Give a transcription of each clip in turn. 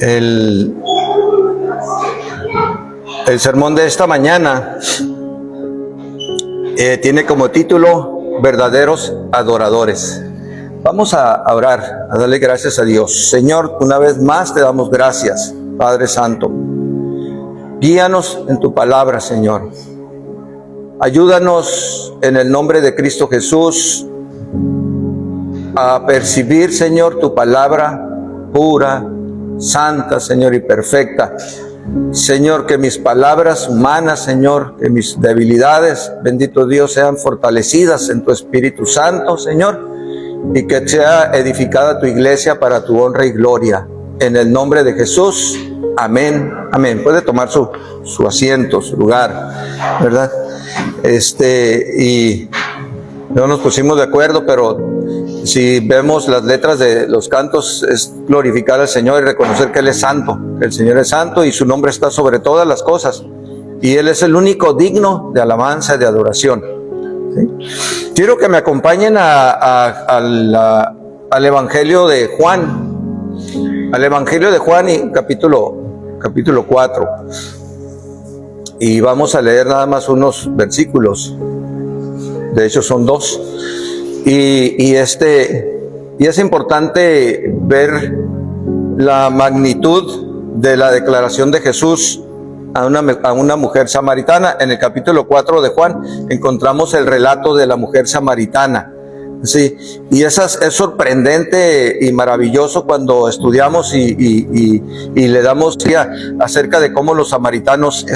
El sermón de esta mañana tiene como título Verdaderos Adoradores. Vamos a orar, a darle gracias a Dios. Señor, una vez más te damos gracias, Padre Santo. Guíanos en tu palabra, Señor. Ayúdanos en el nombre de Cristo Jesús a percibir, Señor, tu palabra pura, santa, Señor, y perfecta. Señor, que mis palabras humanas, Señor, que mis debilidades, bendito Dios, sean fortalecidas en tu Espíritu Santo, Señor, y que sea edificada tu iglesia para tu honra y gloria. En el nombre de Jesús, amén, amén. Puede tomar su asiento, su lugar, ¿verdad? Y no nos pusimos de acuerdo, pero si vemos las letras de los cantos, es glorificar al Señor y reconocer que Él es santo, que el Señor es santo y su nombre está sobre todas las cosas. Y Él es el único digno de alabanza y de adoración. ¿Sí? Quiero que me acompañen al Evangelio de Juan. Al Evangelio de Juan y capítulo 4. Y vamos a leer nada más unos versículos. De hecho son 2. Y es importante ver la magnitud de la declaración de Jesús a una mujer samaritana. En el capítulo 4 de Juan encontramos el relato de la mujer samaritana. Sí, y es sorprendente y maravilloso cuando estudiamos y le damos guía acerca de cómo los samaritanos,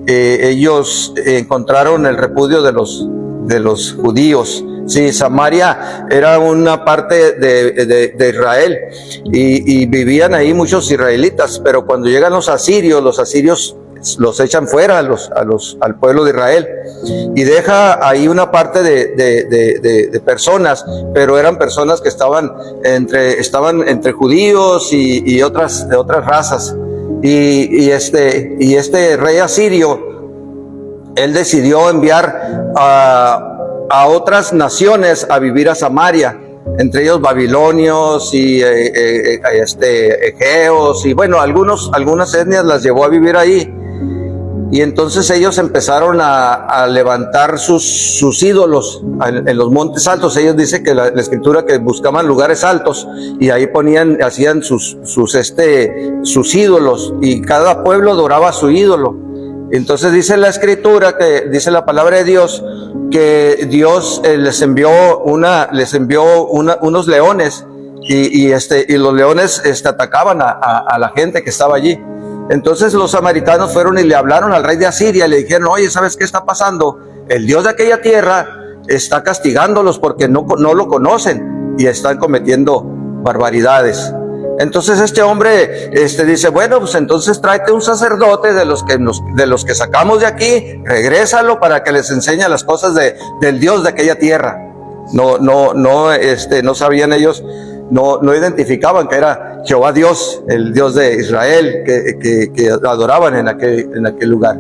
ellos encontraron el repudio de los judíos. Sí, Samaria era una parte de Israel y vivían ahí muchos israelitas, pero cuando llegan los asirios los echan fuera al pueblo de Israel y deja ahí una parte de personas, pero eran personas que estaban entre judíos y de otras razas. Y este rey asirio, él decidió enviar a otras naciones a vivir a Samaria, entre ellos babilonios y egeos y bueno, algunas etnias las llevó a vivir ahí. Y entonces ellos empezaron a levantar sus ídolos en los montes altos. Ellos dicen que la escritura que buscaban lugares altos y ahí hacían sus ídolos, y cada pueblo adoraba a su ídolo. Entonces dice la escritura, dice la palabra de Dios, que Dios les envió unos leones y los leones atacaban a la gente que estaba allí. Entonces los samaritanos fueron y le hablaron al rey de Asiria y le dijeron: oye, ¿sabes qué está pasando? El Dios de aquella tierra está castigándolos porque no lo conocen y están cometiendo barbaridades. Entonces este hombre dice: bueno, pues entonces tráete un sacerdote de los que sacamos de aquí, regrésalo para que les enseñe las cosas del Dios de aquella tierra. No sabían ellos, no identificaban que era Jehová Dios, el Dios de Israel, que adoraban en aquel lugar.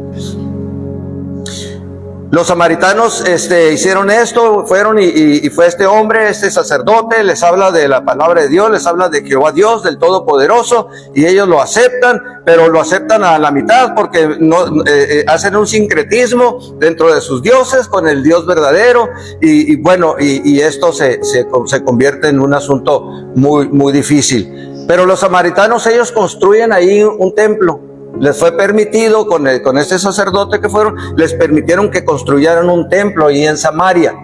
Los samaritanos hicieron esto, fueron y fue este hombre, este sacerdote, les habla de la palabra de Dios, les habla de Jehová Dios, del Todopoderoso, y ellos lo aceptan, pero lo aceptan a la mitad porque hacen un sincretismo dentro de sus dioses con el Dios verdadero, y esto se convierte en un asunto muy, muy difícil. Pero los samaritanos, ellos construyen ahí un templo. Les fue permitido con este sacerdote que fueron, les permitieron que construyeran un templo ahí en Samaria.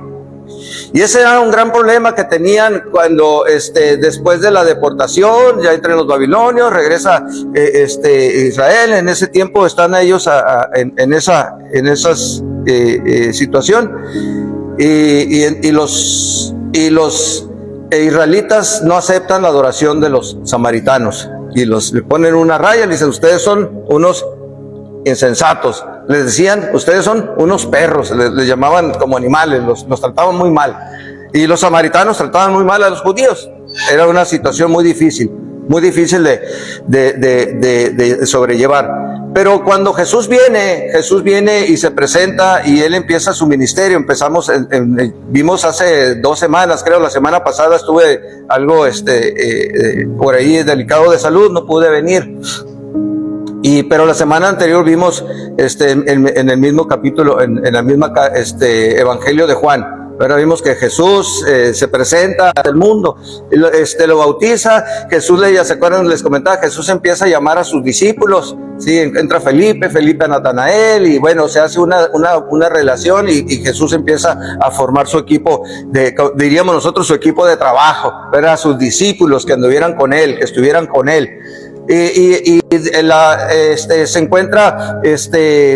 Y ese era un gran problema que tenían cuando después de la deportación, ya entre los babilonios, regresa Israel. En ese tiempo están ellos en esa situación. Y los israelitas no aceptan la adoración de los samaritanos. Y le ponen una raya, le dicen: ustedes son unos insensatos. Les decían: ustedes son unos perros. Les llamaban como animales, los trataban muy mal. Y los samaritanos trataban muy mal a los judíos. Era una situación muy difícil de sobrellevar. Pero cuando Jesús viene y se presenta y Él empieza su ministerio. Vimos hace 2 semanas, creo, la semana pasada estuve algo por ahí delicado de salud, no pude venir. Pero la semana anterior vimos en el mismo capítulo, en la misma Evangelio de Juan. Pero vimos que Jesús se presenta al mundo, lo bautiza. Jesús, ¿se acuerdan? Les comentaba, Jesús empieza a llamar a sus discípulos, ¿sí? Entra Felipe a Natanael, y bueno, se hace una relación, y Jesús empieza a formar su equipo, diríamos nosotros, su equipo de trabajo, ¿verdad? Sus discípulos que anduvieran con Él, que estuvieran con Él. Se encuentra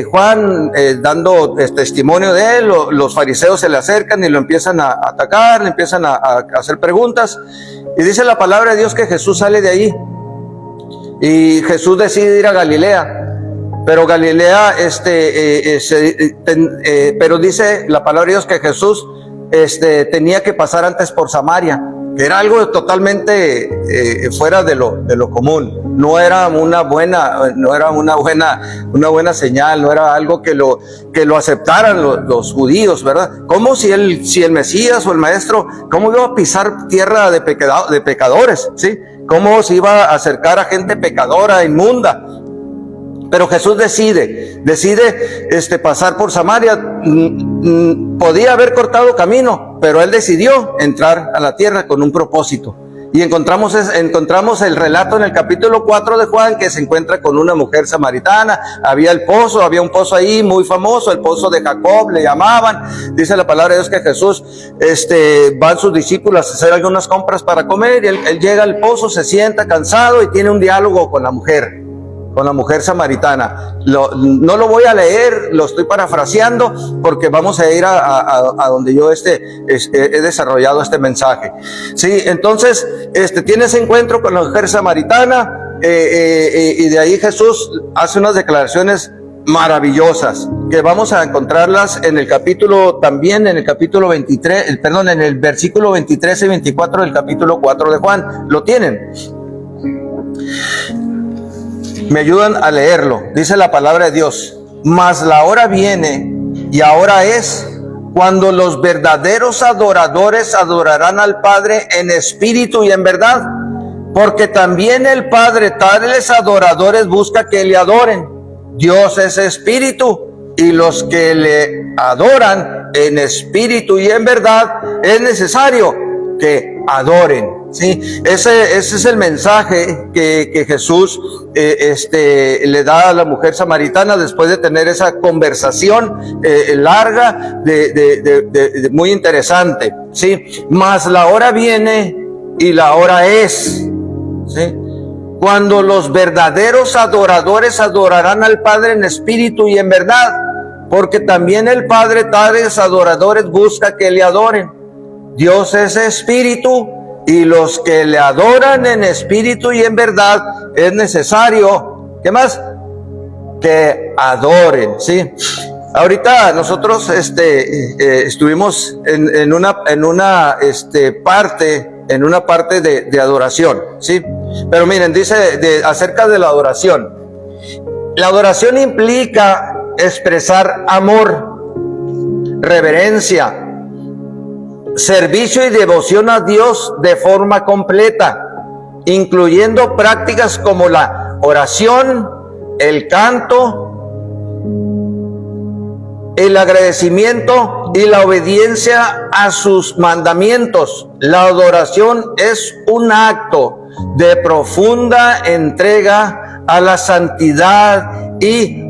Juan dando testimonio de él. Los fariseos se le acercan y lo empiezan a atacar, le empiezan a hacer preguntas, y dice la palabra de Dios que Jesús sale de ahí y Jesús decide ir a Galilea. Pero Galilea, pero dice la palabra de Dios que Jesús tenía que pasar antes por Samaria, que era algo totalmente fuera de lo común. No era una buena señal, no era algo que lo aceptaran los judíos, ¿verdad? Como si el Mesías o el Maestro, ¿cómo iba a pisar tierra de pecadores? ¿Sí? ¿Cómo se iba a acercar a gente pecadora, inmunda? Pero Jesús decide pasar por Samaria. Podía haber cortado camino, pero Él decidió entrar a la tierra con un propósito. Y encontramos el relato en el capítulo 4 de Juan, que se encuentra con una mujer samaritana. Había un pozo ahí muy famoso, el pozo de Jacob le llamaban. Dice la palabra de Dios que Jesús, van sus discípulos a hacer algunas compras para comer, y él llega al pozo, se sienta cansado y tiene un diálogo con la mujer samaritana. No lo voy a leer, lo estoy parafraseando, porque vamos a ir a donde yo he desarrollado este mensaje. Sí, entonces tiene ese encuentro con la mujer samaritana, y de ahí Jesús hace unas declaraciones maravillosas, que vamos a encontrarlas en el capítulo 23, en el versículo 23 y 24 del capítulo 4 de Juan. ¿Lo tienen? Me ayudan a leerlo. Dice la palabra de Dios: mas la hora viene, y ahora es, cuando los verdaderos adoradores adorarán al Padre en espíritu y en verdad, porque también el Padre tales adoradores busca que le adoren. Dios es espíritu, y los que le adoran en espíritu y en verdad es necesario que adoren. Sí, ese es el mensaje que Jesús le da a la mujer samaritana después de tener esa conversación larga, muy interesante. Sí, mas la hora viene y la hora es, ¿sí?, cuando los verdaderos adoradores adorarán al Padre en espíritu y en verdad, porque también el Padre tales adoradores busca que le adoren. Dios es espíritu, y los que le adoran en espíritu y en verdad es necesario, ¿qué más?, que adoren. ¿Sí? Ahorita nosotros estuvimos en una parte de adoración, ¿sí? Pero miren, dice acerca de la adoración. La adoración implica expresar amor, reverencia, servicio y devoción a Dios de forma completa, incluyendo prácticas como la oración, el canto, el agradecimiento y la obediencia a sus mandamientos. La adoración es un acto de profunda entrega a la santidad y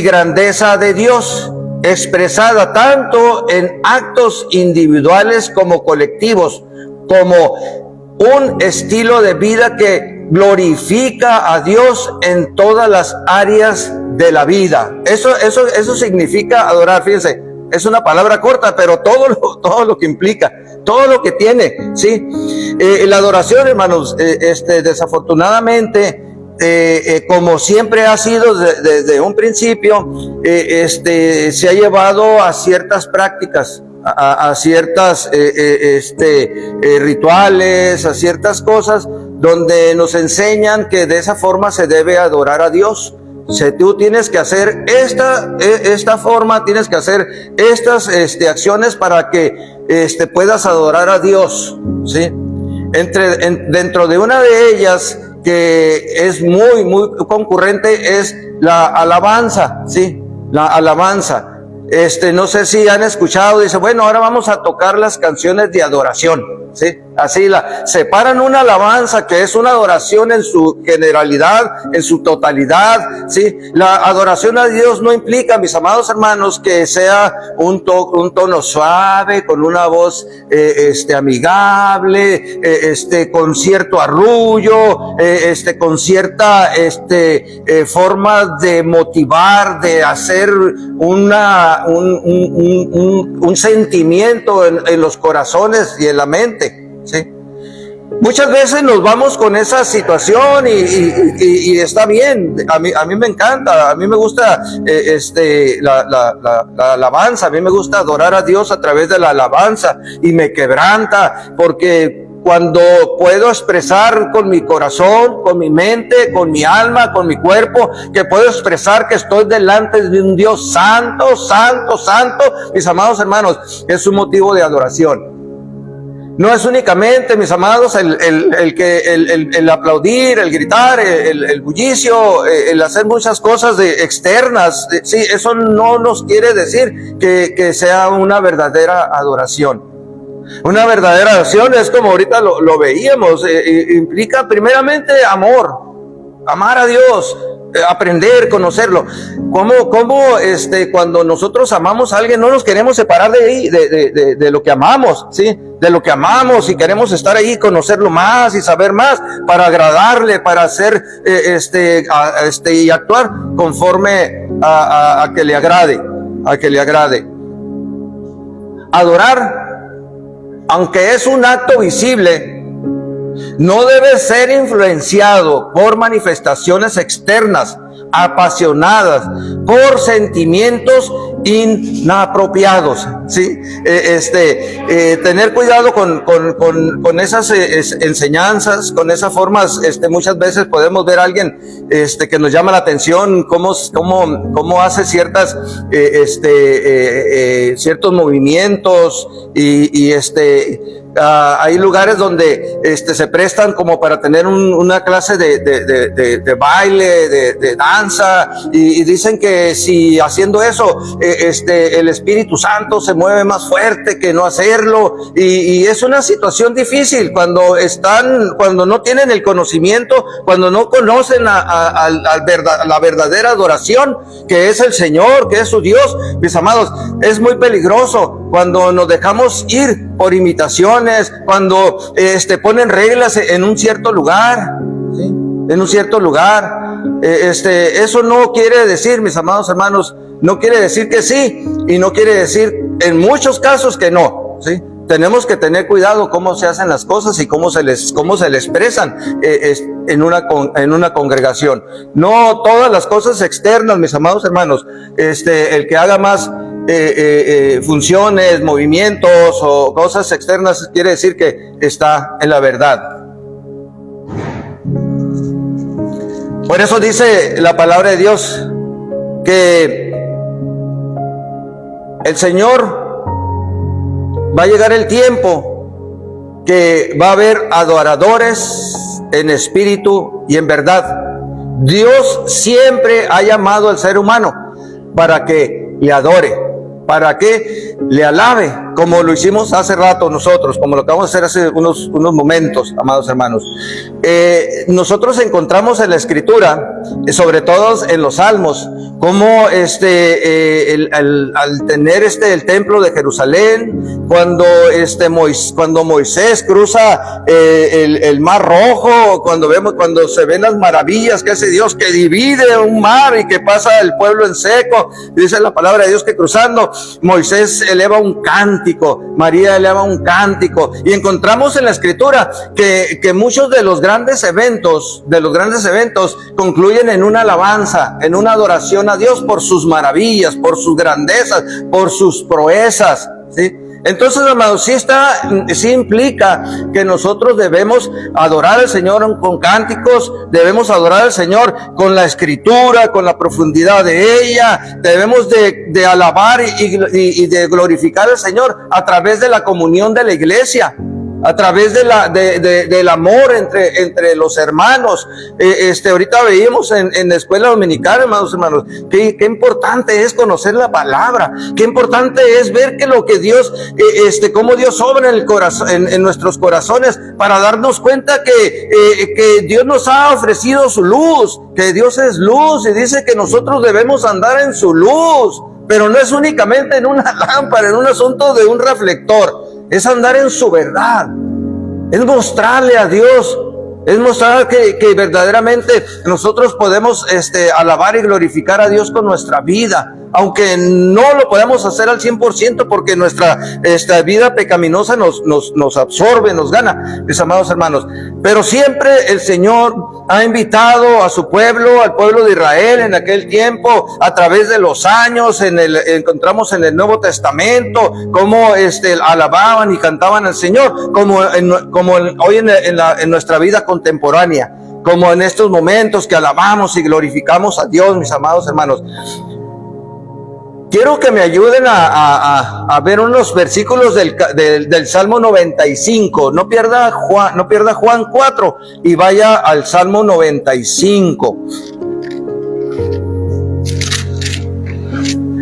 grandeza de Dios, expresada tanto en actos individuales como colectivos, como un estilo de vida que glorifica a Dios en todas las áreas de la vida. Eso significa adorar. Fíjense, es una palabra corta, pero todo lo que implica, todo lo que tiene, ¿sí? La adoración, hermanos, desafortunadamente, como siempre ha sido desde un principio, se ha llevado a ciertas prácticas, a ciertas rituales, a ciertas cosas donde nos enseñan que de esa forma se debe adorar a Dios. Si tú tienes que hacer esta forma, tienes que hacer estas acciones para que puedas adorar a Dios, ¿sí? Dentro de una de ellas, que es muy, muy concurrente, es la alabanza, ¿sí? La alabanza. No sé si han escuchado, dice, bueno, ahora vamos a tocar las canciones de adoración, ¿sí? Así separan una alabanza que es una adoración en su generalidad, en su totalidad, ¿sí? La adoración a Dios no implica, mis amados hermanos, que sea un tono suave, con una voz amigable, con cierto arrullo, con cierta forma de motivar, de hacer un sentimiento en los corazones y en la mente, ¿sí? Muchas veces nos vamos con esa situación y está bien. A mí me encanta, a mí me gusta la alabanza, a mí me gusta adorar a Dios a través de la alabanza, y me quebranta porque cuando puedo expresar con mi corazón, con mi mente, con mi alma, con mi cuerpo, que puedo expresar que estoy delante de un Dios santo, santo, santo, mis amados hermanos, es un motivo de adoración. No es únicamente, mis amados, el aplaudir, el gritar, el bullicio, el hacer muchas cosas externas. Sí, eso no nos quiere decir que sea una verdadera adoración. Una verdadera adoración es como ahorita lo veíamos, implica primeramente amor, amar a Dios, aprender, conocerlo. Como cuando nosotros amamos a alguien, no nos queremos separar de ahí, de lo que amamos, ¿sí? De lo que amamos, y queremos estar ahí, conocerlo más y saber más para agradarle, para hacer y actuar conforme a que le agrade, Adorar, aunque es un acto visible, no debe ser influenciado por manifestaciones externas, apasionadas, por sentimientos inapropiados, ¿sí? Tener cuidado con esas enseñanzas, con esas formas. Muchas veces podemos ver a alguien que nos llama la atención, cómo hace ciertos movimientos, y hay lugares donde se prestan como para tener una clase de baile, de danza, y dicen que si haciendo eso el Espíritu Santo se mueve más fuerte que no hacerlo, y es una situación difícil cuando no tienen el conocimiento, cuando no conocen la verdadera adoración, que es el Señor, que es su Dios. Mis amados, es muy peligroso cuando nos dejamos ir por imitaciones, cuando ponen reglas en un cierto lugar, ¿sí? En un cierto lugar. Eso no quiere decir, mis amados hermanos, no quiere decir que sí, y no quiere decir en muchos casos que no, ¿sí? Tenemos que tener cuidado cómo se hacen las cosas y cómo se le expresan en una congregación. No todas las cosas externas, mis amados hermanos, el que haga más funciones, movimientos o cosas externas, quiere decir que está en la verdad. Por eso dice la palabra de Dios que el Señor, va a llegar el tiempo que va a haber adoradores en espíritu y en verdad. Dios siempre ha llamado al ser humano para que le adore, para que le alabe, como lo hicimos hace rato nosotros, como lo acabamos de hacer hace unos momentos, amados hermanos. Nosotros encontramos en la Escritura, sobre todo en los Salmos, como al tener el templo de Jerusalén, cuando Moisés cruza el Mar Rojo, cuando se ven las maravillas que hace Dios, que divide un mar y que pasa el pueblo en seco. Dice la palabra de Dios que cruzando, Moisés eleva un cántico, María eleva un cántico, y encontramos en la Escritura que muchos de los grandes eventos concluyen en una alabanza, en una adoración a Dios por sus maravillas, por sus grandezas, por sus proezas, ¿sí? Entonces, amados, sí implica que nosotros debemos adorar al Señor con cánticos, debemos adorar al Señor con la escritura, con la profundidad de ella, debemos de alabar y de glorificar al Señor a través de la comunión de la iglesia, a través del amor entre los hermanos. Ahorita veíamos en la escuela dominical, hermanos, qué importante es conocer la palabra, qué importante es ver que lo que Dios, cómo Dios obra en el corazón, en nuestros corazones, para darnos cuenta que Dios nos ha ofrecido su luz, que Dios es luz y dice que nosotros debemos andar en su luz, pero no es únicamente en una lámpara, en un asunto de un reflector. Es andar en su verdad, es mostrarle a Dios, es mostrar que verdaderamente nosotros podemos alabar y glorificar a Dios con nuestra vida, aunque no lo podemos hacer al 100% porque nuestra vida pecaminosa nos absorbe, nos gana, mis amados hermanos. Pero siempre el Señor ha invitado a su pueblo, al pueblo de Israel en aquel tiempo, a través de los años. Encontramos en el Nuevo Testamento cómo alababan y cantaban al Señor, como hoy en nuestra vida contemporánea, como en estos momentos que alabamos y glorificamos a Dios, mis amados hermanos. Quiero que me ayuden a ver unos versículos del Salmo 95. No pierda Juan 4 y vaya al Salmo 95.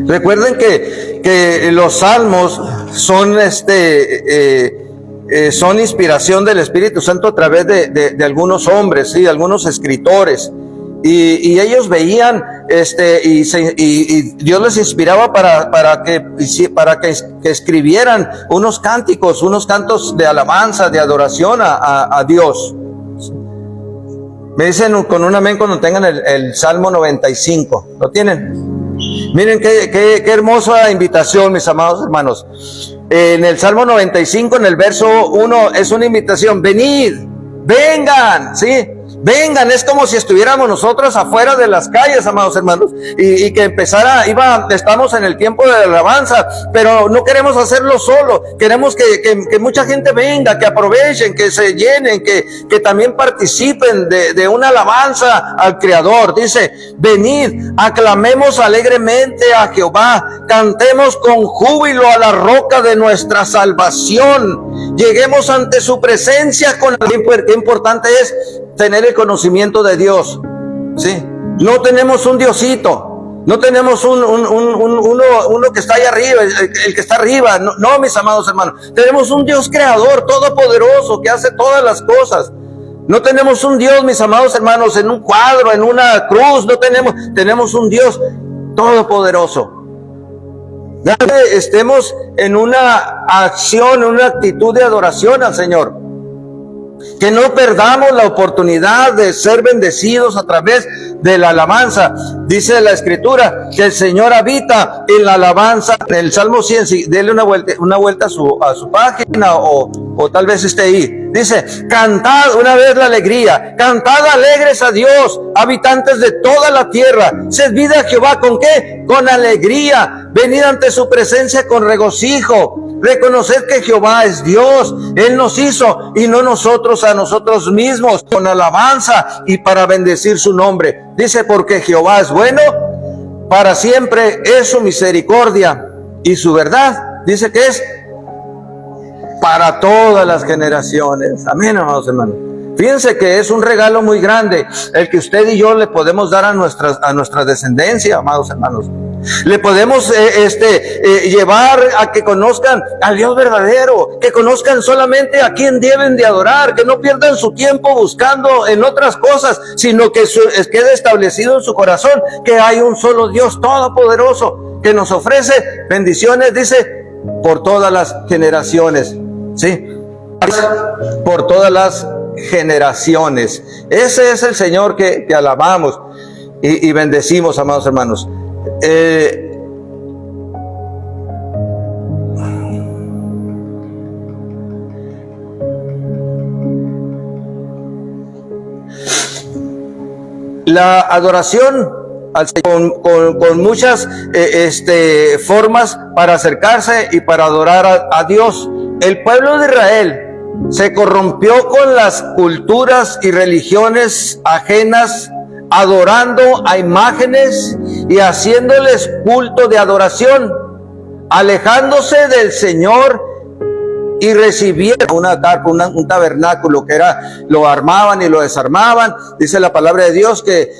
Recuerden que los salmos son son inspiración del Espíritu Santo a través de algunos hombres, ¿sí? Algunos escritores. Y ellos veían, y Dios les inspiraba para que escribieran unos cánticos, unos cantos de alabanza, de adoración a Dios. Me dicen con un amén cuando tengan el Salmo 95. ¿Lo tienen? Miren qué hermosa invitación, mis amados hermanos. En el Salmo 95, en el verso 1, es una invitación. Venid, vengan, ¿sí? Vengan, es como si estuviéramos nosotros afuera de las calles, amados hermanos, y que estamos en el tiempo de la alabanza, pero no queremos hacerlo solo, queremos que mucha gente venga, que aprovechen, que se llenen, que también participen de una alabanza al Creador. Dice, venid, aclamemos alegremente a Jehová, cantemos con júbilo a la roca de nuestra salvación, lleguemos ante su presencia con... Qué importante es tener el conocimiento de Dios, ¿sí? No tenemos un Diosito, no tenemos uno que está allá arriba, el que está arriba, no, mis amados hermanos. Tenemos un Dios creador, todopoderoso, que hace todas las cosas. No tenemos un Dios, mis amados hermanos, en un cuadro, en una cruz. No tenemos un Dios todopoderoso. Estemos en una acción, en una actitud de adoración al Señor. Que no perdamos la oportunidad de ser bendecidos a través de la alabanza. Dice la Escritura que el Señor habita en la alabanza. En el Salmo 100, si dele una vuelta a su página o tal vez esté ahí. Dice, cantad una vez la alegría, cantad alegres a Dios, habitantes de toda la tierra. Servid a Jehová, ¿con qué? Con alegría. Venid ante su presencia con regocijo. Reconocer que Jehová es Dios, Él nos hizo y no nosotros a nosotros mismos, con alabanza y para bendecir su nombre. Dice, porque Jehová es bueno, para siempre es su misericordia y su verdad. Dice que es para todas las generaciones. Amén, amados hermanos. Fíjense que es un regalo muy grande el que usted y yo le podemos dar a nuestra descendencia, amados hermanos. Le podemos llevar a que conozcan al Dios verdadero, que conozcan solamente a quien deben de adorar, que no pierdan su tiempo buscando en otras cosas, sino que quede establecido en su corazón que hay un solo Dios todopoderoso que nos ofrece bendiciones, dice, por todas las generaciones, ¿sí? Por todas las generaciones. Ese es el Señor que alabamos y bendecimos, amados hermanos. La adoración al Señor con muchas formas para acercarse y para adorar a Dios. El pueblo de Israel se corrompió con las culturas y religiones ajenas, adorando a imágenes y haciéndoles culto de adoración, alejándose del Señor, y recibieron una carpa, un tabernáculo que lo armaban y lo desarmaban. Dice la palabra de Dios que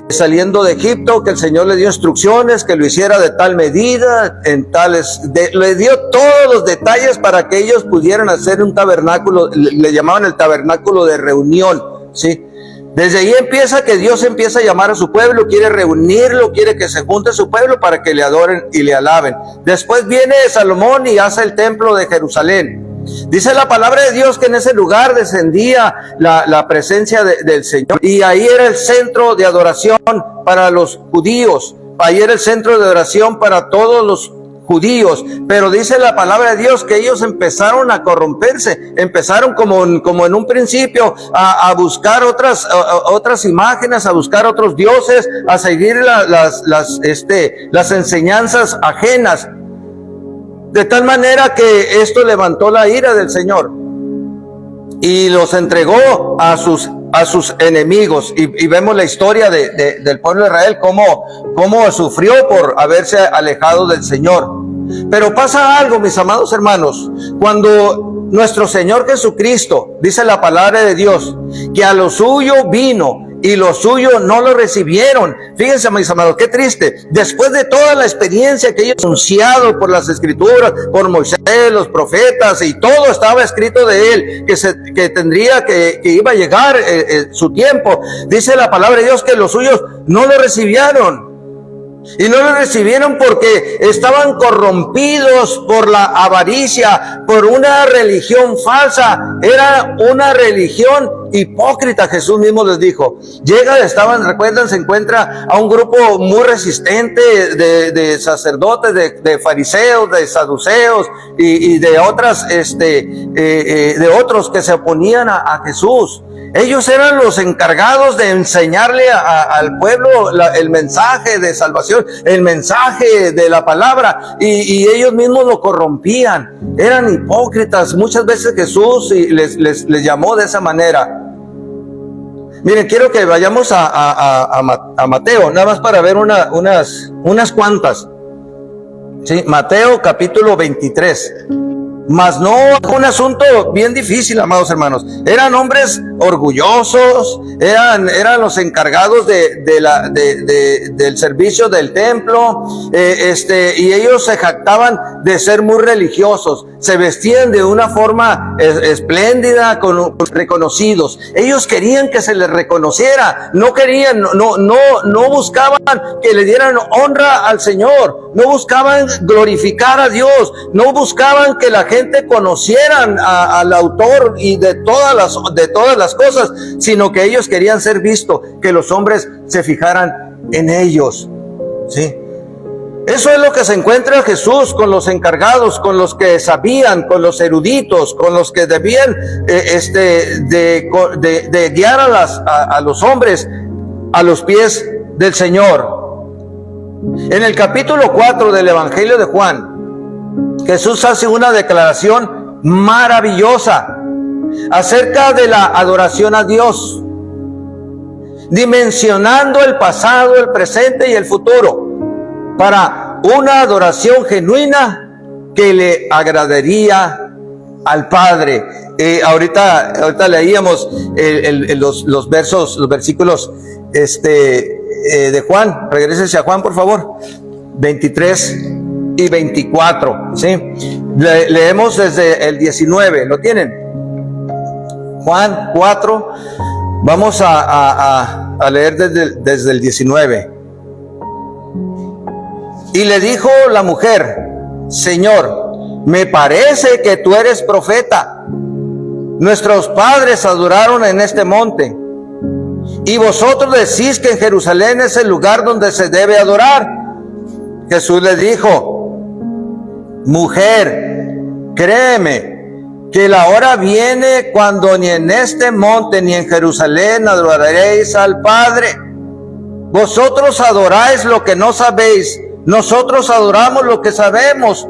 saliendo de Egipto, que el Señor le dio instrucciones, que lo hiciera de tal medida, le dio todos los detalles para que ellos pudieran hacer un tabernáculo. Le llamaban el tabernáculo de reunión, ¿sí? Desde ahí empieza que Dios empieza a llamar a su pueblo, quiere reunirlo, quiere que se junte su pueblo para que le adoren y le alaben. Después viene Salomón y hace el templo de Jerusalén. Dice la palabra de Dios que en ese lugar descendía la presencia del Señor, y ahí era el centro de adoración para los judíos, ahí era el centro de adoración para todos los judíos. Pero dice la palabra de Dios que ellos empezaron a corromperse, empezaron como en un principio a buscar otras imágenes, a buscar otros dioses, a seguir las enseñanzas ajenas, de tal manera que esto levantó la ira del Señor y los entregó a sus enemigos. Y vemos la historia del pueblo de Israel, cómo sufrió por haberse alejado del Señor. Pero pasa algo, mis amados hermanos, cuando nuestro Señor Jesucristo, dice la palabra de Dios, que a lo suyo vino y los suyos no lo recibieron. Fíjense, mis amados, qué triste. Después de toda la experiencia que ellos anunciado por las Escrituras, por Moisés, los profetas, y todo estaba escrito de él, que iba a llegar su tiempo. Dice la palabra de Dios que los suyos no lo recibieron. Y no lo recibieron porque estaban corrompidos por la avaricia, por una religión falsa. Era una religión hipócrita. Jesús mismo les dijo, recuerdan, se encuentra a un grupo muy resistente de sacerdotes, de fariseos, de saduceos y de otros que se oponían a Jesús. Ellos eran los encargados de enseñarle al pueblo el mensaje de salvación, el mensaje de la palabra, y ellos mismos lo corrompían. Eran hipócritas. Muchas veces Jesús les llamó de esa manera. Miren, quiero que vayamos a Mateo, nada más para ver unas cuantas. ¿Sí? Mateo capítulo 23. Mas no un asunto bien difícil, amados hermanos. Eran hombres orgullosos, eran los encargados del servicio del templo, y ellos se jactaban de ser muy religiosos. Se vestían de una forma espléndida, reconocidos. Ellos querían que se les reconociera, no buscaban que le dieran honra al Señor, no buscaban glorificar a Dios, no buscaban que la gente conocieran al autor y de todas las cosas, sino que ellos querían ser vistos, que los hombres se fijaran en ellos. ¿Sí? Eso es lo que se encuentra Jesús con los encargados, con los que sabían, con los eruditos, con los que debían de guiar a los hombres a los pies del Señor. En el capítulo 4 del Evangelio de Juan, Jesús hace una declaración maravillosa acerca de la adoración a Dios, dimensionando el pasado, el presente y el futuro para una adoración genuina que le agradaría al Padre. Ahorita leíamos los versículos de Juan. Regrésense a Juan, por favor, 23 y 24, ¿sí? Leemos desde el 19, ¿lo tienen? Juan 4, vamos a leer desde el 19. Y le dijo la mujer, Señor, me parece que tú eres profeta. Nuestros padres adoraron en este monte, y vosotros decís que en Jerusalén es el lugar donde se debe adorar. Jesús le dijo, mujer, créeme que la hora viene cuando ni en este monte ni en Jerusalén adoraréis al Padre. Vosotros adoráis lo que no sabéis, nosotros adoramos lo que sabemos,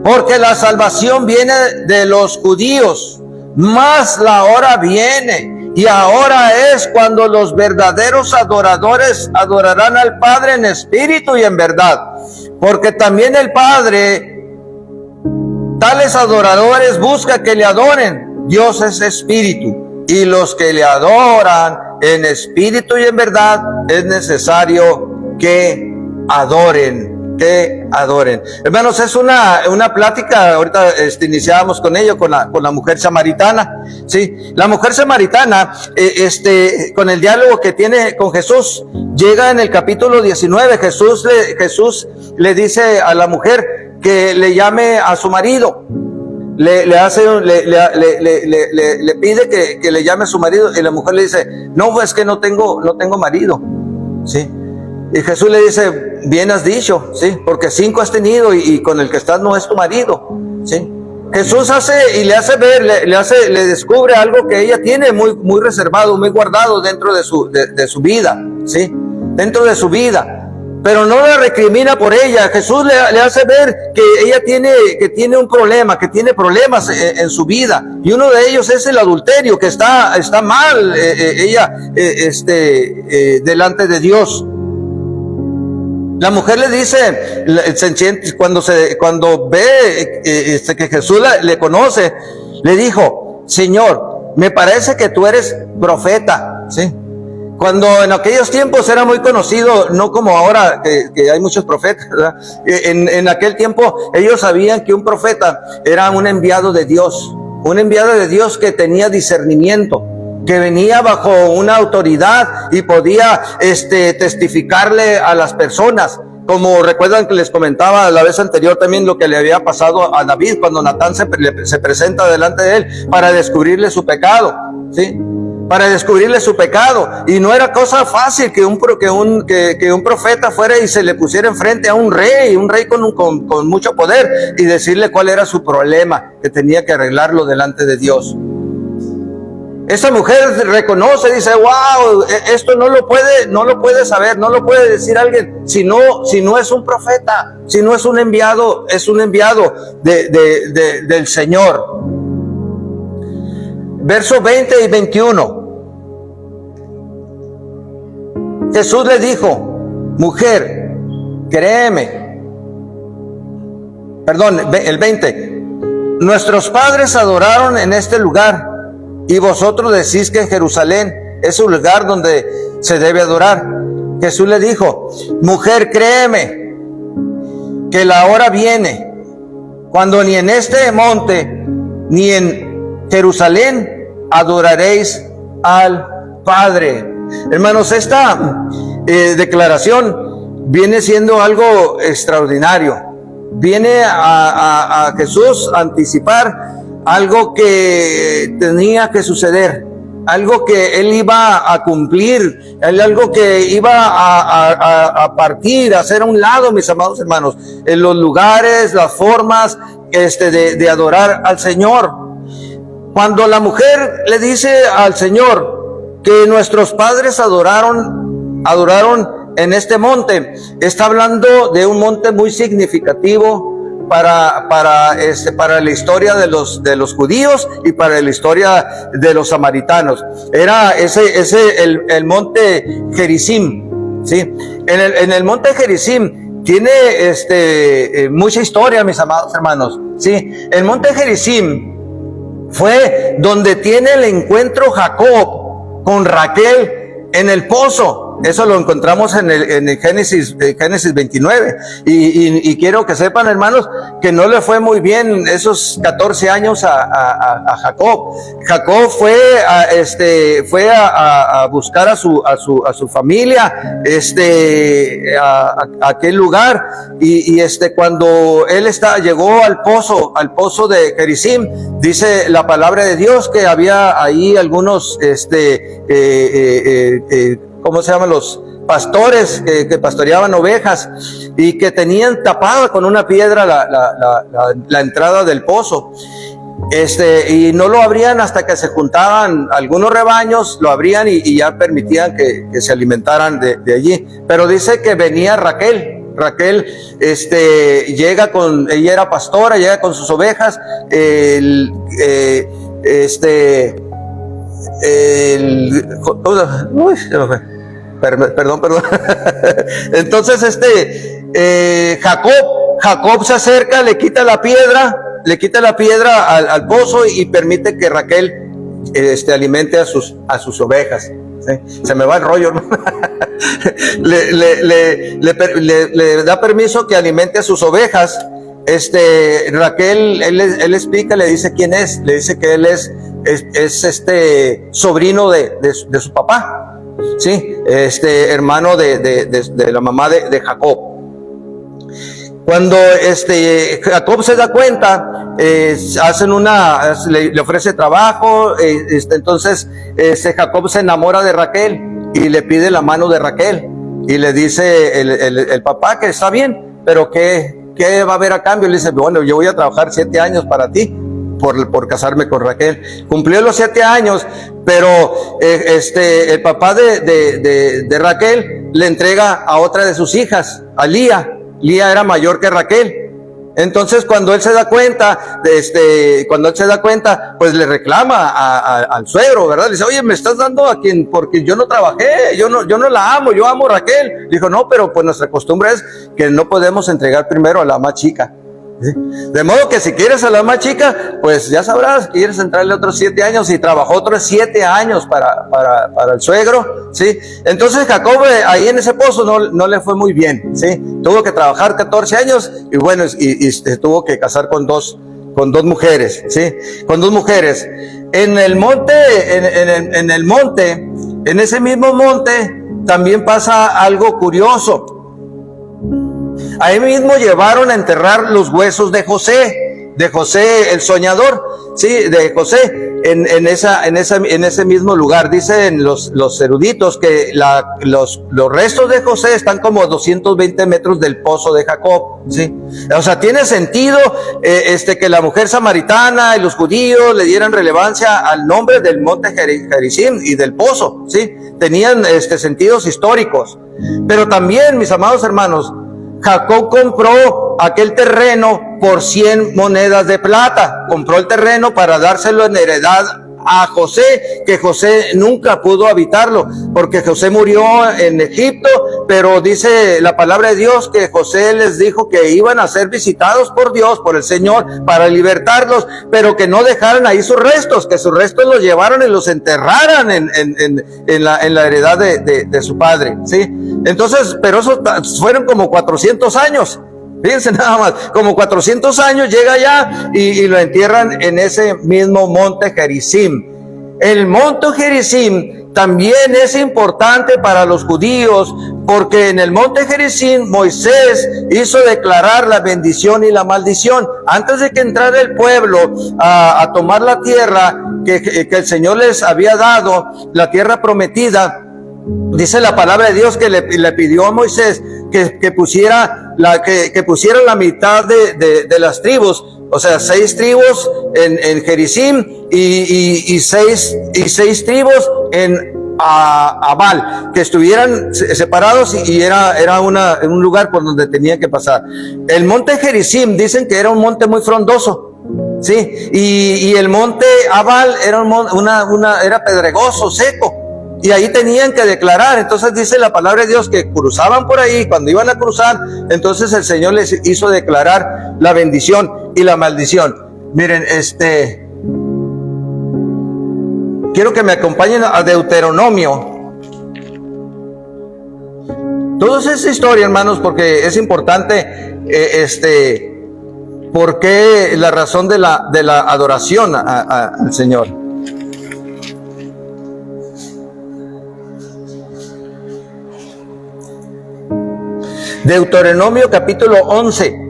porque la salvación viene de los judíos, mas la hora viene, y ahora es cuando los verdaderos adoradores adorarán al Padre en espíritu y en verdad, porque también el Padre tales adoradores busca que le adoren. Dios es espíritu, y los que le adoran en espíritu y en verdad es necesario que adoren. Hermanos, es una plática. Ahorita iniciábamos con ello, con la mujer samaritana, ¿sí? La mujer samaritana, con el diálogo que tiene con Jesús, llega en el capítulo 19. Jesús le dice a la mujer que le llame a su marido. Le pide que le llame a su marido, y la mujer le dice, no, pues que no tengo marido, ¿sí? Y Jesús le dice, bien has dicho, ¿sí? Porque 5 has tenido y con el que estás no es tu marido, ¿sí? Jesús le descubre algo que ella tiene muy reservado, muy guardado dentro de su vida, ¿sí? Dentro de su vida. Pero no la recrimina por ella. Jesús le hace ver que ella tiene un problema, que tiene problemas en su vida. Y uno de ellos es el adulterio, que está mal delante de Dios. La mujer le dice, cuando ve que Jesús le conoce, le dijo, Señor, me parece que tú eres profeta, ¿sí? Cuando en aquellos tiempos era muy conocido, no como ahora que hay muchos profetas, ¿verdad? En aquel tiempo ellos sabían que un profeta era un enviado de Dios que tenía discernimiento, que venía bajo una autoridad y podía testificarle a las personas. Como recuerdan que les comentaba la vez anterior también lo que le había pasado a David cuando Natán se presenta delante de él para descubrirle su pecado, ¿sí? Para descubrirle su pecado. Y no era cosa fácil que un profeta fuera y se le pusiera enfrente a un rey con mucho poder, y decirle cuál era su problema, que tenía que arreglarlo delante de Dios. Esa mujer reconoce, dice, wow, esto no lo puede saber, no lo puede decir alguien, si no es un profeta, si no es un enviado del Señor. Versos 20 y 21. Jesús le dijo, mujer, créeme. Perdón, el 20. Nuestros padres adoraron en este lugar, y vosotros decís que en Jerusalén es un lugar donde se debe adorar. Jesús le dijo, mujer, créeme, que la hora viene, cuando ni en este monte, ni en Jerusalén, adoraréis al Padre. Hermanos, esta declaración viene siendo algo extraordinario. Viene a Jesús a anticipar algo que tenía que suceder, algo que él iba a cumplir, algo que iba a partir, a hacer a un lado, mis amados hermanos, en los lugares, las formas de adorar al Señor. Cuando la mujer le dice al Señor que nuestros padres adoraron en este monte, está hablando de un monte muy significativo para la historia de los judíos y para la historia de los samaritanos. Era el monte Gerizim, ¿sí? En el monte Gerizim tiene mucha historia, mis amados hermanos, ¿sí? El monte Gerizim fue donde tiene el encuentro Jacob con Raquel en el pozo. Eso lo encontramos en el Génesis 29. Y quiero que sepan, hermanos, que no le fue muy bien esos 14 años a Jacob. Jacob fue a buscar a su familia a aquel lugar, y cuando él llegó al pozo de Gerizim, dice la palabra de Dios que había ahí algunos ¿cómo se llaman? Los pastores que pastoreaban ovejas, y que tenían tapada con una piedra la entrada del pozo. Y no lo abrían hasta que se juntaban algunos rebaños, lo abrían y ya permitían que se alimentaran de allí. Pero dice que venía Raquel, llega ella era pastora, llega con sus ovejas, perdón. Entonces, Jacob se acerca, le quita la piedra al pozo y permite que Raquel, alimente a sus ovejas. ¿Sí? Se me va el rollo, ¿no? le da permiso que alimente a sus ovejas. Raquel, él explica, le dice quién es, le dice que él es sobrino de su papá, sí, hermano de la mamá de Jacob. Cuando Jacob se da cuenta, le ofrece trabajo, entonces Jacob se enamora de Raquel y le pide la mano de Raquel y le dice el papá que está bien, pero ¿qué va a haber a cambio? Le dice, bueno, yo voy a trabajar 7 años para ti por casarme con Raquel. Cumplió los 7 años, pero el papá de Raquel le entrega a otra de sus hijas, a Lía. Lía era mayor que Raquel. Entonces cuando él se da cuenta, pues le reclama al suegro, ¿verdad? Le dice, oye, me estás dando a quien, porque yo no trabajé, yo no la amo, yo amo a Raquel. Dijo, no, pero pues nuestra costumbre es que no podemos entregar primero a la más chica. ¿Sí? De modo que si quieres a la más chica, pues ya sabrás, quieres entrarle otros 7 años, y trabajó otros 7 años para el suegro, ¿sí? Entonces Jacob ahí en ese pozo no le fue muy bien, ¿sí? Tuvo que trabajar 14 años y bueno, y se tuvo que casar con dos mujeres, ¿sí? Con 2 mujeres. En el monte, en ese mismo monte, también pasa algo curioso. Ahí mismo llevaron a enterrar los huesos de José el soñador, sí, de José, en ese mismo lugar. Dicen los eruditos que los restos de José están como a 220 metros del pozo de Jacob, sí. O sea, tiene sentido que la mujer samaritana y los judíos le dieran relevancia al nombre del monte Gerizim y del pozo, sí. Tenían sentidos históricos. Pero también, mis amados hermanos, Jacob compró aquel terreno por 100 monedas de plata. Compró el terreno para dárselo en heredad a José, que José nunca pudo habitarlo, porque José murió en Egipto, pero dice la palabra de Dios que José les dijo que iban a ser visitados por Dios, por el Señor, para libertarlos, pero que no dejaran ahí sus restos, que sus restos los llevaron y los enterraran en la heredad de su padre, ¿sí? Entonces, pero eso fueron como 400 años. Fíjense nada más, como 400 años llega allá y lo entierran en ese mismo monte Gerizim. El monte Gerizim también es importante para los judíos, porque en el monte Gerizim Moisés hizo declarar la bendición y la maldición. Antes de que entrara el pueblo a tomar la tierra que el Señor les había dado, la tierra prometida, dice la palabra de Dios que le pidió a Moisés que pusiera la mitad de las tribus, o sea, 6 tribus en Gerizim y 6 tribus en Abal, que estuvieran separados y era un lugar por donde tenían que pasar. El monte Gerizim dicen que era un monte muy frondoso, sí, y el monte Abal era pedregoso, seco. Y ahí tenían que declarar. Entonces dice la palabra de Dios que cruzaban por ahí. Cuando iban a cruzar, entonces el Señor les hizo declarar la bendición y la maldición. Miren, quiero que me acompañen a Deuteronomio. Todo es esa historia, hermanos, porque es importante, porque la razón de la adoración al Señor. Deuteronomio capítulo 11.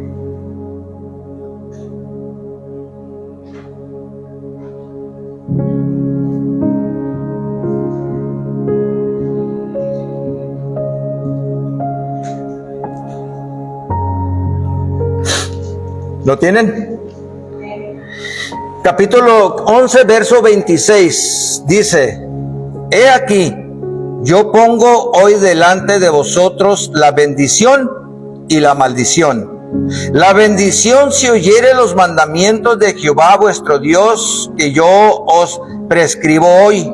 ¿Lo tienen? Capítulo 11, verso 26, dice: He aquí, yo pongo hoy delante de vosotros la bendición y la maldición. La bendición si oyere los mandamientos de Jehová vuestro Dios, que yo os prescribo hoy.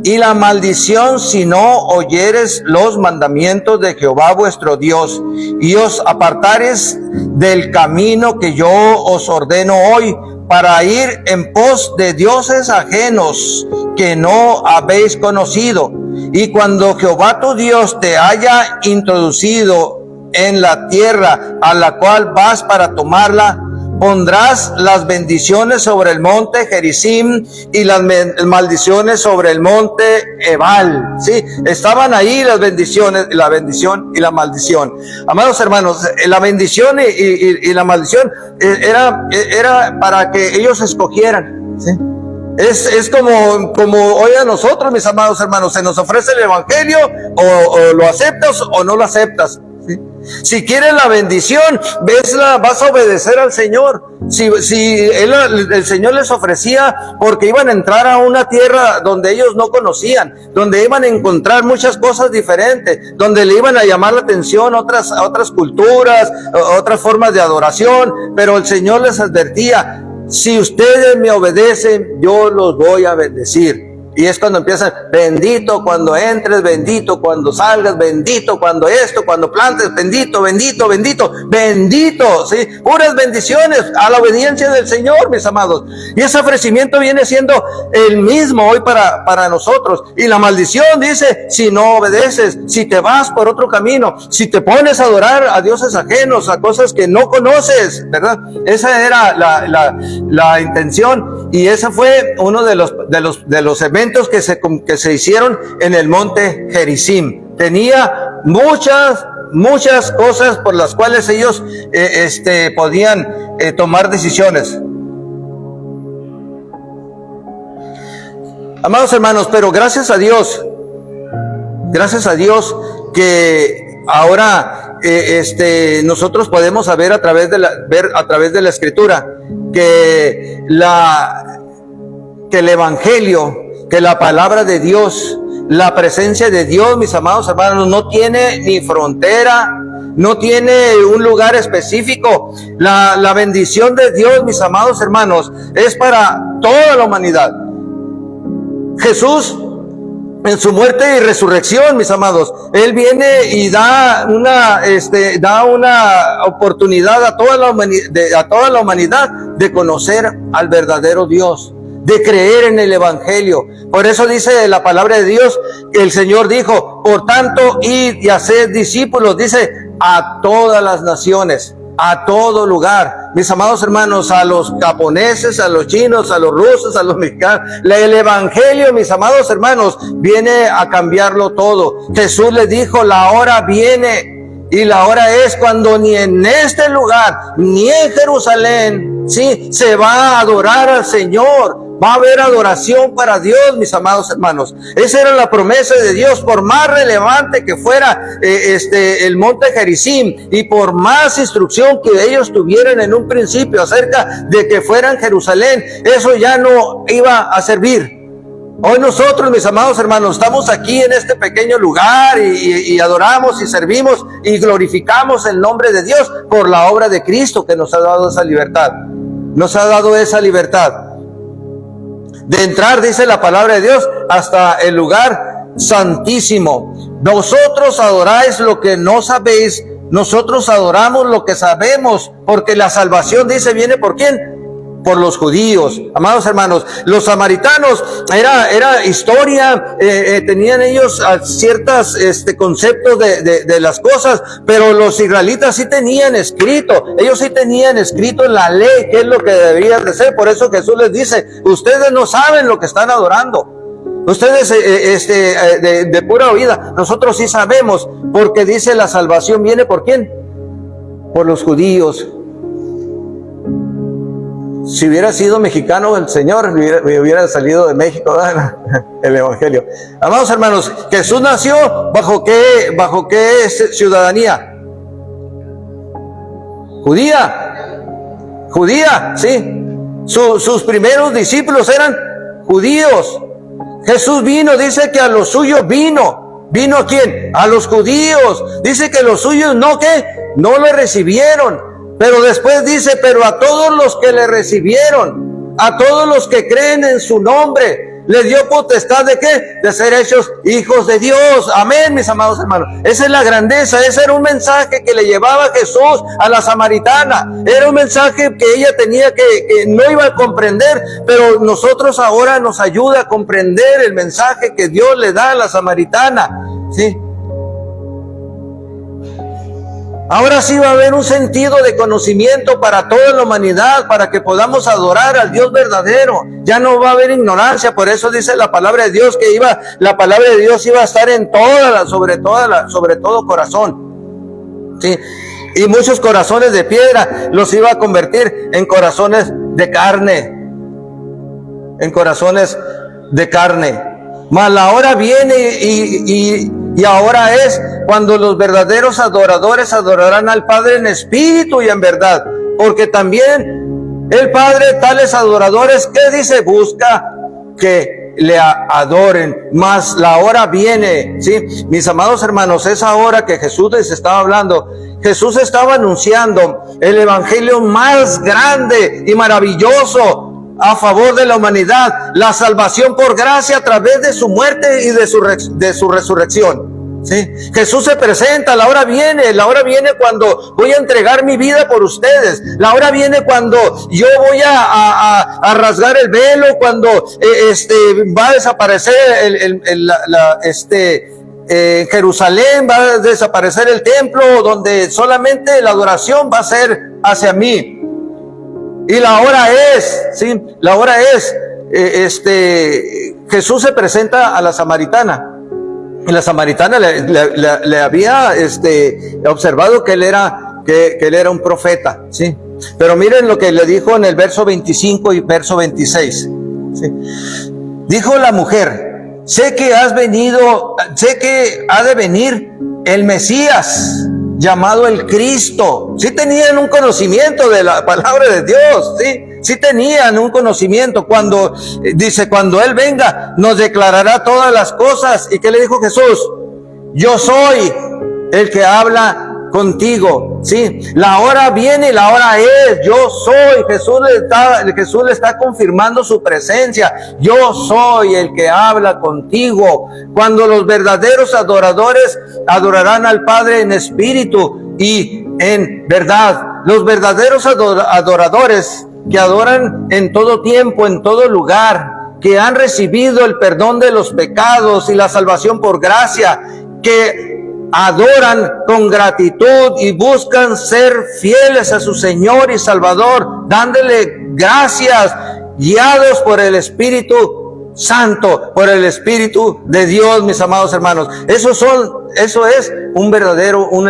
Y la maldición si no oyeres los mandamientos de Jehová vuestro Dios, y os apartares del camino que yo os ordeno hoy, para ir en pos de dioses ajenos que no habéis conocido. Y cuando Jehová tu Dios te haya introducido en la tierra a la cual vas para tomarla, pondrás las bendiciones sobre el monte Gerizim y las maldiciones sobre el monte Ebal. Sí, estaban ahí las bendiciones, la bendición y la maldición. Amados hermanos, la bendición y la maldición era para que ellos escogieran. ¿Sí? Es como hoy a nosotros, mis amados hermanos, se nos ofrece el evangelio, o lo aceptas o no lo aceptas. ¿Sí? Si quieres la bendición, vas a obedecer al Señor. Si el Señor les ofrecía, porque iban a entrar a una tierra donde ellos no conocían, donde iban a encontrar muchas cosas diferentes, donde le iban a llamar la atención otras culturas, otras formas de adoración, pero el Señor les advertía: si ustedes me obedecen, yo los voy a bendecir. Y es cuando empiezan: bendito cuando entres, bendito cuando salgas, bendito cuando cuando plantes, bendito, bendito, bendito, bendito, ¿sí? Puras bendiciones a la obediencia del Señor, mis amados. Y ese ofrecimiento viene siendo el mismo hoy para nosotros. Y la maldición dice: si no obedeces, si te vas por otro camino, si te pones a adorar a dioses ajenos, a cosas que no conoces, ¿verdad? Esa era la intención, y ese fue uno de los eventos que se hicieron en el monte Gerizim. Tenía muchas cosas por las cuales ellos podían tomar decisiones. Amados hermanos, pero gracias a Dios que ahora nosotros podemos ver a través de la Escritura que el evangelio, que la palabra de Dios, la presencia de Dios, mis amados hermanos, no tiene ni frontera, no tiene un lugar específico. La bendición de Dios, mis amados hermanos, es para toda la humanidad. Jesús, en su muerte y resurrección, mis amados, Él viene y da una oportunidad a toda la humanidad de conocer al verdadero Dios, de creer en el evangelio. Por eso dice la palabra de Dios, el Señor dijo: por tanto, id y haced discípulos, dice, a todas las naciones, a todo lugar. Mis amados hermanos, a los japoneses, a los chinos, a los rusos, a los mexicanos, el evangelio, mis amados hermanos, viene a cambiarlo todo. Jesús les dijo: la hora viene, y la hora es cuando ni en este lugar, ni en Jerusalén, ¿sí?, se va a adorar al Señor. Va a haber adoración para Dios, mis amados hermanos. Esa era la promesa de Dios. Por más relevante que fuera el monte Gerizim, y por más instrucción que ellos tuvieran en un principio acerca de que fueran Jerusalén, eso ya no iba a servir. Hoy nosotros, mis amados hermanos, estamos aquí en este pequeño lugar y adoramos y servimos y glorificamos el nombre de Dios por la obra de Cristo, que nos ha dado esa libertad. Nos ha dado esa libertad de entrar, dice la palabra de Dios, hasta el lugar santísimo. Vosotros adoráis lo que no sabéis, nosotros adoramos lo que sabemos, porque la salvación, dice, viene ¿por quién? Por los judíos. Amados hermanos, los samaritanos era historia, tenían ellos ciertos conceptos de las cosas, pero los israelitas sí tenían escrito, ellos sí tenían escrito en la ley qué es lo que deberían de ser. Por eso Jesús les dice: ustedes no saben lo que están adorando. Ustedes de pura oída, nosotros sí sabemos, porque dice la salvación viene ¿por quién? Por los judíos. Si hubiera sido mexicano el Señor, me hubiera salido de México, ¿verdad?, el evangelio. Amados hermanos, Jesús nació ¿bajo qué ciudadanía? Judía, sí. Sus primeros discípulos eran judíos. Jesús vino, dice que a los suyos vino. ¿Vino a quién? A los judíos. Dice que los suyos no, ¿qué? No le recibieron. Pero después dice, pero a todos los que le recibieron, a todos los que creen en su nombre, les dio potestad ¿de qué? De ser hechos hijos de Dios. Amén, mis amados hermanos. Esa es la grandeza. Ese era un mensaje que le llevaba Jesús a la samaritana. Era un mensaje que ella tenía que no iba a comprender, pero nosotros ahora nos ayuda a comprender el mensaje que Dios le da a la samaritana. ¿Sí? Ahora sí va a haber un sentido de conocimiento para toda la humanidad, para que podamos adorar al Dios verdadero. Ya no va a haber ignorancia. Por eso dice la palabra de Dios que la palabra de Dios iba a estar en sobre todo corazón. ¿Sí? Y muchos corazones de piedra los iba a convertir en corazones de carne. En corazones de carne. Mas la hora viene y ahora es cuando los verdaderos adoradores adorarán al Padre en espíritu y en verdad. Porque también el Padre, tales adoradores, ¿qué dice? Busca que le adoren. Mas la hora viene, ¿sí? Mis amados hermanos, esa hora que Jesús les estaba hablando, Jesús estaba anunciando el evangelio más grande y maravilloso a favor de la humanidad, la salvación por gracia a través de su muerte y de su resurrección. ¿Sí? Jesús se presenta, la hora viene cuando voy a entregar mi vida por ustedes, la hora viene cuando yo voy a rasgar el velo, cuando va a desaparecer en Jerusalén va a desaparecer el templo, donde solamente la adoración va a ser hacia mí. Y la hora es, ¿sí? La hora es, Jesús se presenta a la samaritana. Y la samaritana le había observado que él era un profeta, ¿sí? Pero miren lo que le dijo en el verso 25 y verso 26. ¿Sí? Dijo la mujer: sé que ha de venir el Mesías, llamado el Cristo. Sí tenían un conocimiento de la palabra de Dios, sí tenían un conocimiento. Cuando dice, cuando Él venga, nos declarará todas las cosas. ¿Y qué le dijo Jesús? Yo soy el que habla contigo, ¿sí? La hora viene y la hora es. Yo soy. Jesús le está confirmando su presencia. Yo soy el que habla contigo. Cuando los verdaderos adoradores adorarán al Padre en espíritu y en verdad. Los verdaderos adoradores que adoran en todo tiempo, en todo lugar, que han recibido el perdón de los pecados y la salvación por gracia, que adoran con gratitud y buscan ser fieles a su Señor y Salvador, dándole gracias, guiados por el Espíritu Santo, por el Espíritu de Dios, mis amados hermanos. Eso es un verdadero, un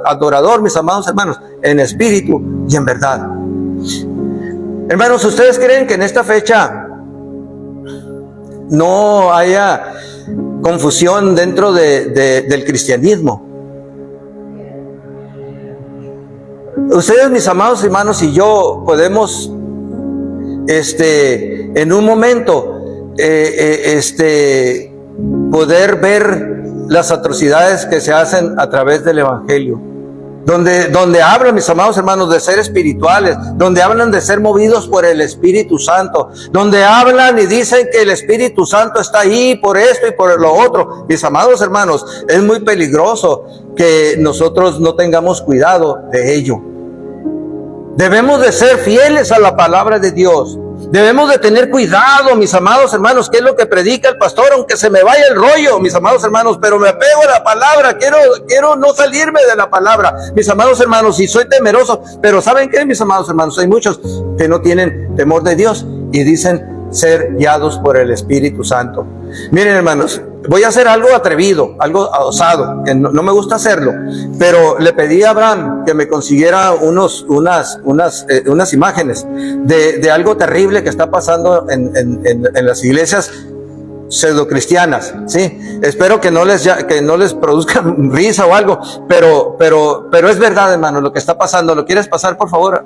adorador, mis amados hermanos, en espíritu y en verdad. Hermanos, ¿ustedes creen que en esta fecha no haya confusión dentro del cristianismo? Ustedes, mis amados hermanos, y yo podemos en un momento poder ver las atrocidades que se hacen a través del evangelio, donde hablan, mis amados hermanos, de ser espirituales, donde hablan de ser movidos por el Espíritu Santo, donde hablan y dicen que el Espíritu Santo está ahí por esto y por lo otro. Mis amados hermanos, es muy peligroso que nosotros no tengamos cuidado de ello. Debemos de ser fieles a la palabra de Dios. Debemos de tener cuidado, mis amados hermanos, qué es lo que predica el pastor, aunque se me vaya el rollo, mis amados hermanos, pero me apego a la palabra, quiero no salirme de la palabra, mis amados hermanos, y soy temeroso. Pero ¿saben qué, mis amados hermanos? Hay muchos que no tienen temor de Dios y dicen ser guiados por el Espíritu Santo. Miren, hermanos, voy a hacer algo atrevido, algo osado, que no me gusta hacerlo, pero le pedí a Abraham que me consiguiera unas imágenes de algo terrible que está pasando en las iglesias pseudocristianas, ¿sí? Espero que no les produzca risa o algo, pero es verdad, hermano, lo que está pasando. ¿Lo quieres pasar, por favor?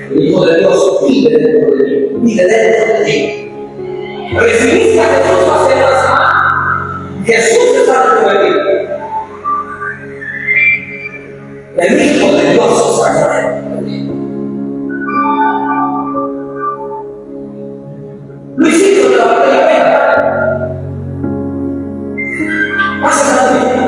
El Hijo de Dios vive dentro de ti, vive dentro de ti. Recibiste a Jesús hace una semana. Jesús está dentro de ti. El Hijo de Dios está dentro de ti. Luisito de la batalla, pasa la vida.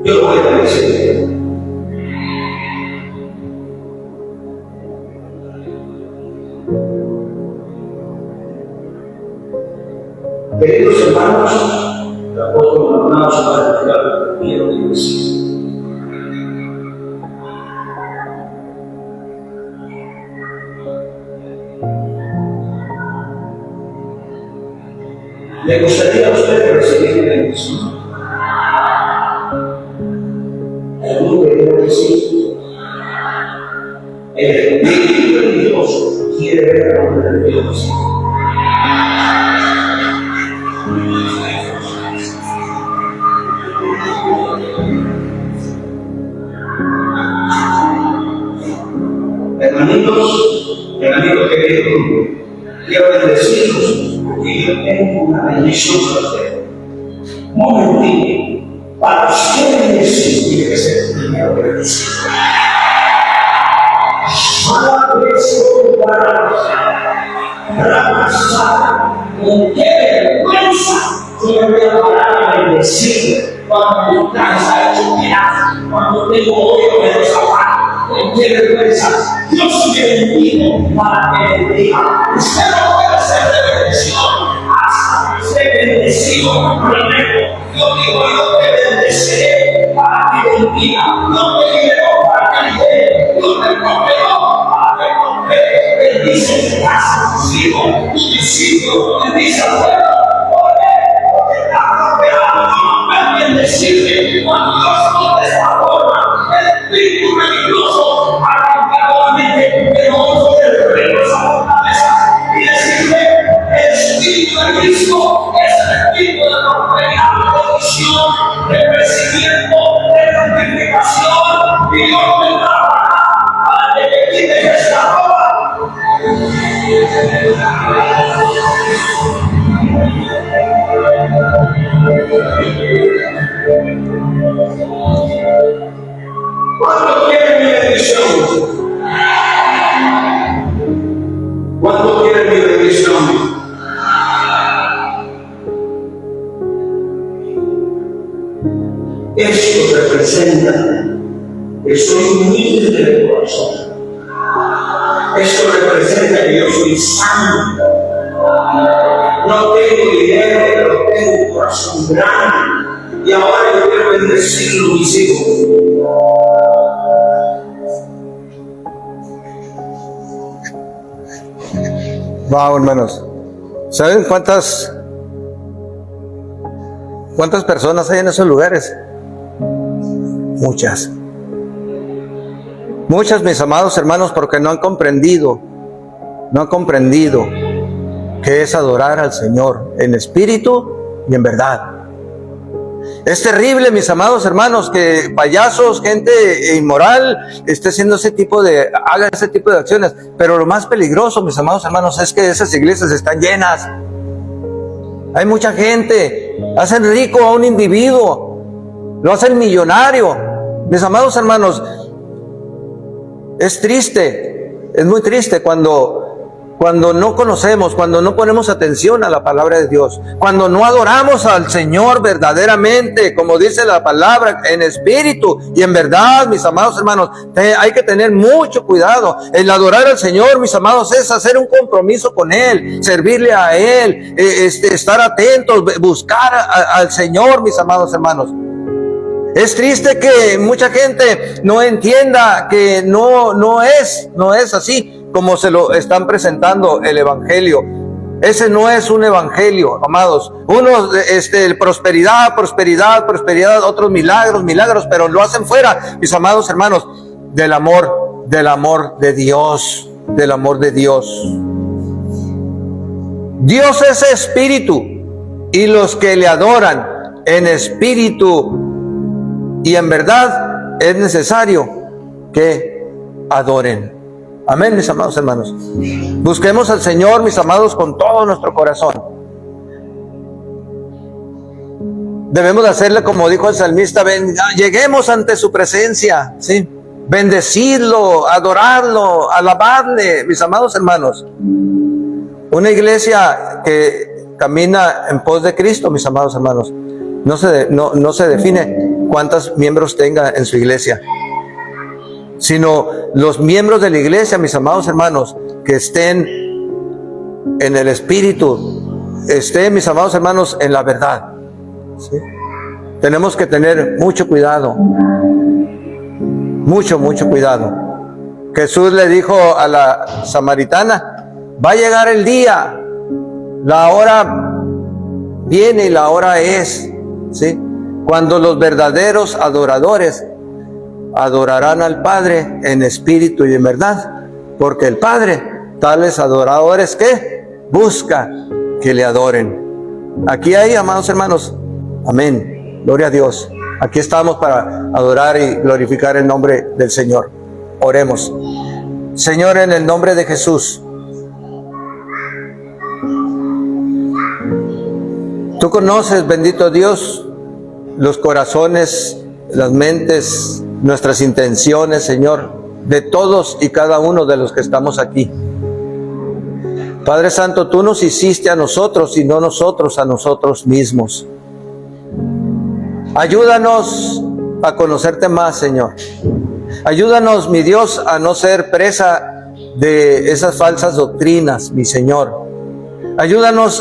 Yo lo voy a decir. Queridos hermanos, el apóstol hermanos para explicar quiero decir. ¿Le gustaría a usted recibir bendición? ¿Alguno quería decir? El Espíritu de Dios quiere ver al hombre de Dios. Hermanitos queridos, quiero bendecirlos porque yo tengo una bendición para ustedes. Un momentito, para usted bendecir tiene que ser el primero que bendecir. ¿Con qué vergüenza yo me voy a parar a bendecirle cuando mi plan está hecho pedazos, cuando tengo odio de los zapatos? ¿Con qué vergüenza? Yo soy bendito para que bendiga. Usted no puede ser de bendición hasta que esté bendecido primero. Yo digo, yo te bendeciré para que bendiga. No te libero para que libere. Yo te prospero para que prospere. Bendice tu casa, tus hijos, tus discípulos. Bendice a Dios. Porque está prosperando y no puede bendecirte cuando Dios no te transforma. El espíritu religioso pero otro que regresa a la cabeza y decirle: el Espíritu de Cristo es el Espíritu de prosperidad, de bendición, de crecimiento, de fructificación, y Dios me trabajará para que te quites esta ropa. ¿Cuánto quiere mi bendición? ¿Cuánto quiere mi bendición? Esto representa que soy humilde de corazón. Esto representa que yo soy santo. no tengo dinero, pero tengo un corazón grande. Y ahora yo quiero bendecir a mis hijos. Wow, hermanos. ¿Saben cuántas personas hay en esos lugares? Muchas. Muchas, mis amados hermanos, porque no han comprendido que es adorar al Señor en espíritu y en verdad. Es terrible, mis amados hermanos, que payasos, gente inmoral, haga ese tipo de acciones. Pero lo más peligroso, mis amados hermanos, es que esas iglesias están llenas. Hay mucha gente, hacen rico a un individuo, lo hacen millonario. Mis amados hermanos, es triste, es muy triste cuando no conocemos, cuando no ponemos atención a la palabra de Dios, cuando no adoramos al Señor verdaderamente, como dice la palabra, en espíritu y en verdad, mis amados hermanos. Hay que tener mucho cuidado. El adorar al Señor, mis amados, es hacer un compromiso con Él, servirle a Él, estar atentos, buscar al Señor, mis amados hermanos. Es triste que mucha gente no entienda que no es así como se lo están presentando el evangelio. Ese no es un evangelio, amados. Unos, prosperidad, otros milagros, pero lo hacen fuera, mis amados hermanos, del amor de Dios, del amor de Dios. Dios es espíritu, y los que le adoran en espíritu y en verdad es necesario que adoren. Amén, mis amados hermanos. Busquemos al Señor, mis amados, con todo nuestro corazón. Debemos hacerle como dijo el salmista: lleguemos ante su presencia, ¿sí? Bendecirlo, adorarlo, alabarle, mis amados hermanos. Una iglesia que camina en pos de Cristo, mis amados hermanos, no se define cuántos miembros tenga en su iglesia, sino los miembros de la iglesia, mis amados hermanos, que estén en el espíritu, estén, mis amados hermanos, en la verdad, ¿sí? Tenemos que tener mucho cuidado, mucho cuidado. Jesús le dijo a la samaritana: va a llegar el día, la hora viene y la hora es, ¿sí?, cuando los verdaderos adoradores adorarán al Padre en espíritu y en verdad, porque el Padre, tales adoradores que busca que le adoren. Aquí hay, amados hermanos, amén, gloria a Dios. Aquí estamos para adorar y glorificar el nombre del Señor. Oremos. Señor, en el nombre de Jesús, tú conoces, bendito Dios, los corazones, las mentes, nuestras intenciones, Señor, de todos y cada uno de los que estamos aquí. Padre Santo, tú nos hiciste a nosotros y no nosotros a nosotros mismos. Ayúdanos a conocerte más, Señor. Ayúdanos, mi Dios, a no ser presa de esas falsas doctrinas, mi Señor. Ayúdanos